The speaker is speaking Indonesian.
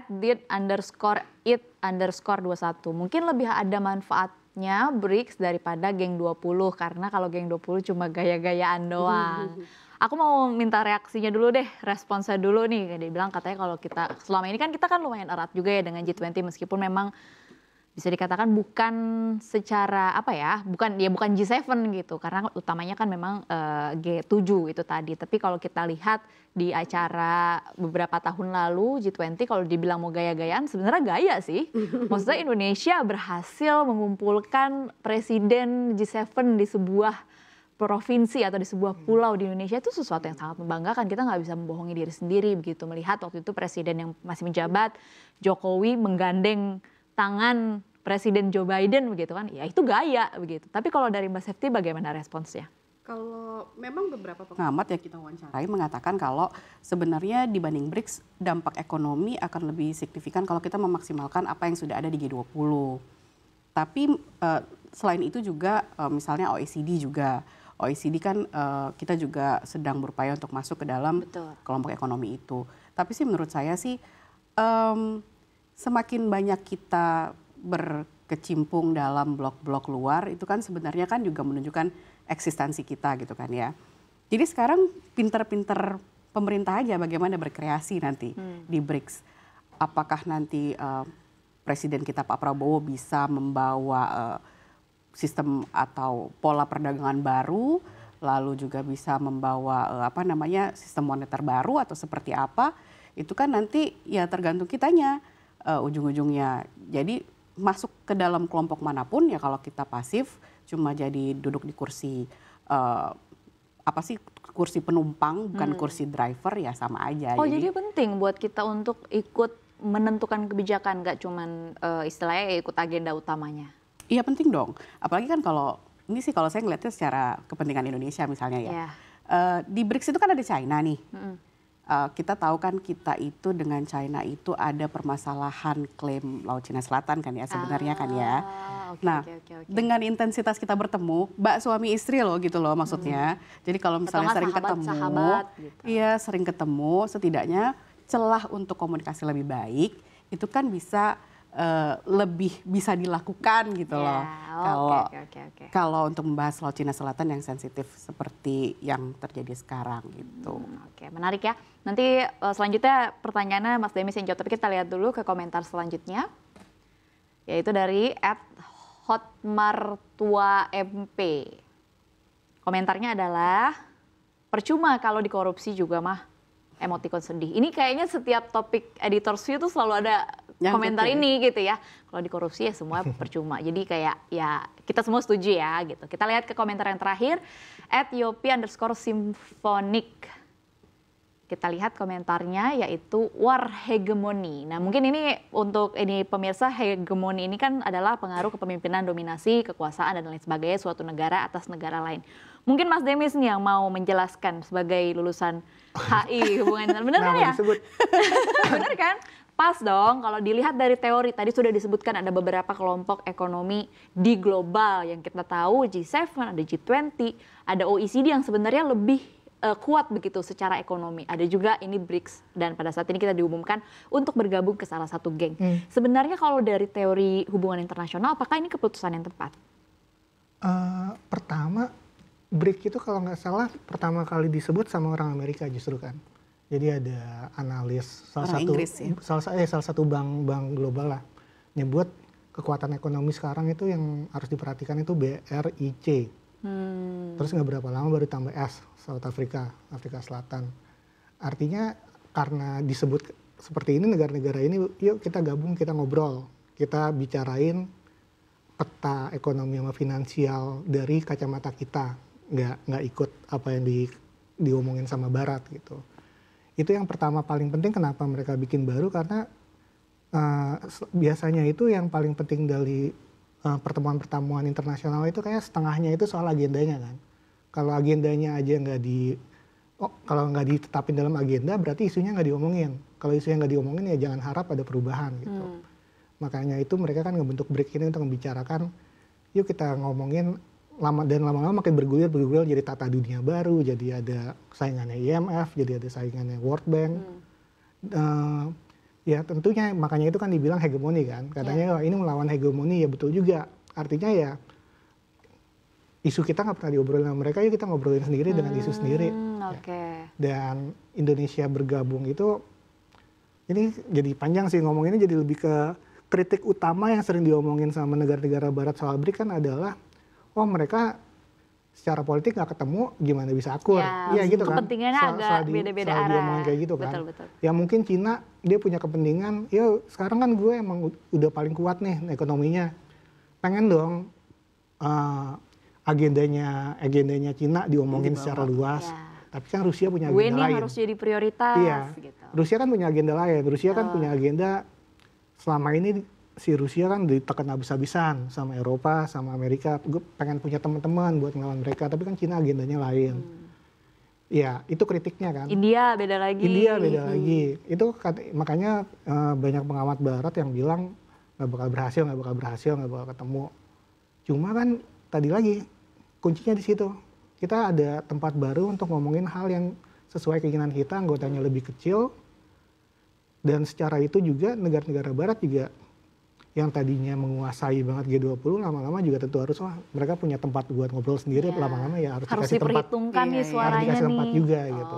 @dit_it_21. Mungkin lebih ada manfaatnya BRICS daripada geng 20 karena kalau geng 20 cuma gaya-gayaan doang. Aku mau minta reaksinya dulu deh, responsnya dulu nih. Dia bilang katanya kalau kita selama ini kan kita kan lumayan erat juga ya dengan G20 meskipun memang bisa dikatakan bukan secara apa ya, bukan G7 gitu karena utamanya kan memang G7 itu tadi. Tapi kalau kita lihat di acara beberapa tahun lalu G20 kalau dibilang mau gaya-gayaan sebenarnya gaya sih. Maksudnya Indonesia berhasil mengumpulkan presiden G7 di sebuah provinsi atau di sebuah pulau di Indonesia itu sesuatu yang sangat membanggakan. Kita nggak bisa membohongi diri sendiri begitu melihat waktu itu presiden yang masih menjabat Jokowi menggandeng tangan Presiden Joe Biden begitu kan, ya itu gaya begitu. Tapi kalau dari Mbak Septi bagaimana responsnya? Kalau memang beberapa pengamat yang kita wawancarai mengatakan kalau sebenarnya dibanding BRICS dampak ekonomi akan lebih signifikan kalau kita memaksimalkan apa yang sudah ada di G20. Tapi selain itu juga misalnya OECD juga. OECD kan kita juga sedang berupaya untuk masuk ke dalam kelompok ekonomi itu. Tapi sih menurut saya sih semakin banyak kita berkecimpung dalam blok-blok luar itu kan sebenarnya kan juga menunjukkan eksistensi kita gitu kan ya. Jadi sekarang pinter-pinter pemerintah aja bagaimana berkreasi nanti di BRICS. Apakah nanti presiden kita Pak Prabowo bisa membawa sistem atau pola perdagangan baru, lalu juga bisa membawa sistem moneter baru atau seperti apa, itu kan nanti ya tergantung kitanya ujung-ujungnya. Jadi masuk ke dalam kelompok manapun ya kalau kita pasif cuma jadi duduk di kursi kursi penumpang bukan kursi driver ya sama aja. Oh jadi penting buat kita untuk ikut menentukan kebijakan, nggak cuman istilahnya ikut agenda utamanya. Iya penting dong, apalagi kan kalau ini sih kalau saya ngeliatnya secara kepentingan Indonesia misalnya ya. Di BRICS itu kan ada China nih. Kita tahu kan kita itu dengan China itu ada permasalahan klaim Laut Cina Selatan kan ya sebenarnya kan ya. Dengan intensitas kita bertemu, suami istri loh gitu loh maksudnya. Jadi kalau misalnya sering ketemu, setidaknya celah untuk komunikasi lebih baik itu kan bisa lebih bisa dilakukan gitu loh. Kalau untuk membahas Laut Cina Selatan yang sensitif seperti yang terjadi sekarang gitu. Oke, menarik ya. Nanti selanjutnya pertanyaannya Mas Demis yang jawab, tapi kita lihat dulu ke komentar selanjutnya. Yaitu dari @hotmartuamp. Komentarnya adalah percuma kalau dikorupsi juga mah emotikon sedih. Ini kayaknya setiap topik Editors View tuh selalu ada komentar ini gitu ya. Kalau dikorupsi ya semua percuma. Jadi kayak ya kita semua setuju ya gitu. Kita lihat ke komentar yang terakhir @yopi_symphonic. Kita lihat komentarnya yaitu war hegemoni. Nah mungkin ini untuk pemirsa, hegemoni ini kan adalah pengaruh kepemimpinan, dominasi, kekuasaan dan lain sebagainya suatu negara atas negara lain. Mungkin Mas Demis nih yang mau menjelaskan sebagai lulusan HI hubungan benar kan ya? Benar kan? Pas dong kalau dilihat dari teori tadi sudah disebutkan ada beberapa kelompok ekonomi di global yang kita tahu G7, ada G20, ada OECD yang sebenarnya lebih kuat begitu secara ekonomi. Ada juga ini BRICS dan pada saat ini kita diumumkan untuk bergabung ke salah satu geng. Sebenarnya kalau dari teori hubungan internasional apakah ini keputusan yang tepat? Pertama BRICS itu kalau nggak salah pertama kali disebut sama orang Amerika justru kan. Jadi ada analis salah satu bank global lah nyebut kekuatan ekonomi sekarang itu yang harus diperhatikan itu BRIC. Terus nggak berapa lama baru tambah S, South Africa, Afrika Selatan. Artinya karena disebut seperti ini negara-negara ini, yuk kita gabung, kita ngobrol, kita bicarain peta ekonomi sama finansial dari kacamata kita, nggak ikut apa yang diomongin sama Barat gitu. Itu yang pertama paling penting kenapa mereka bikin baru karena biasanya itu yang paling penting dari pertemuan-pertemuan internasional itu kayak setengahnya itu soal agendanya kan. Kalau agendanya aja kalau nggak ditetapin dalam agenda berarti isunya nggak diomongin. Kalau isunya nggak diomongin ya jangan harap ada perubahan gitu. Makanya itu mereka kan ngebentuk BRICS ini untuk membicarakan yuk kita ngomongin lama-lama makin bergulir jadi tata dunia baru, jadi ada saingannya IMF, jadi ada saingannya World Bank. Ya tentunya, makanya itu kan dibilang hegemoni kan. Katanya wah, ini melawan hegemoni, ya betul juga. Artinya ya isu kita nggak pernah diobrolin sama mereka, yuk kita ngobrolin sendiri dengan isu sendiri. Oke. Dan Indonesia bergabung itu, ini jadi panjang sih ngomonginnya, jadi lebih ke kritik utama yang sering diomongin sama negara-negara barat soal BRICS kan adalah, oh mereka secara politik nggak ketemu, gimana bisa akur? Ya, gitu kan. Kepentingannya agak beda-beda arah. Diomongin kayak gitu kan. Betul. Ya mungkin Cina dia punya kepentingan, ya sekarang kan gue emang udah paling kuat nih ekonominya, pengen dong agendanya Cina diomongin secara luas. Ya. Tapi kan Rusia punya agenda lain. Gue nih harus jadi prioritas. Iya. Gitu. Rusia kan punya agenda lain. Rusia kan punya agenda, selama ini si Rusia kan ditekan habis-habisan sama Eropa, sama Amerika. Gue pengen punya teman-teman buat ngelawan mereka, tapi kan Cina agendanya lain. Ya, itu kritiknya kan. India beda lagi. Itu makanya banyak pengamat barat yang bilang nggak bakal berhasil, nggak bakal ketemu. Cuma kan tadi lagi kuncinya di situ. Kita ada tempat baru untuk ngomongin hal yang sesuai keinginan kita, anggotanya lebih kecil. Dan secara itu juga negara-negara barat juga yang tadinya menguasai banget G20 lama-lama juga tentu harus, wah mereka punya tempat buat ngobrol sendiri, lama-lama ya harus dikasih tempat. Harus diperhitungkan nih suaranya nih. Harus dikasih tempat juga gitu.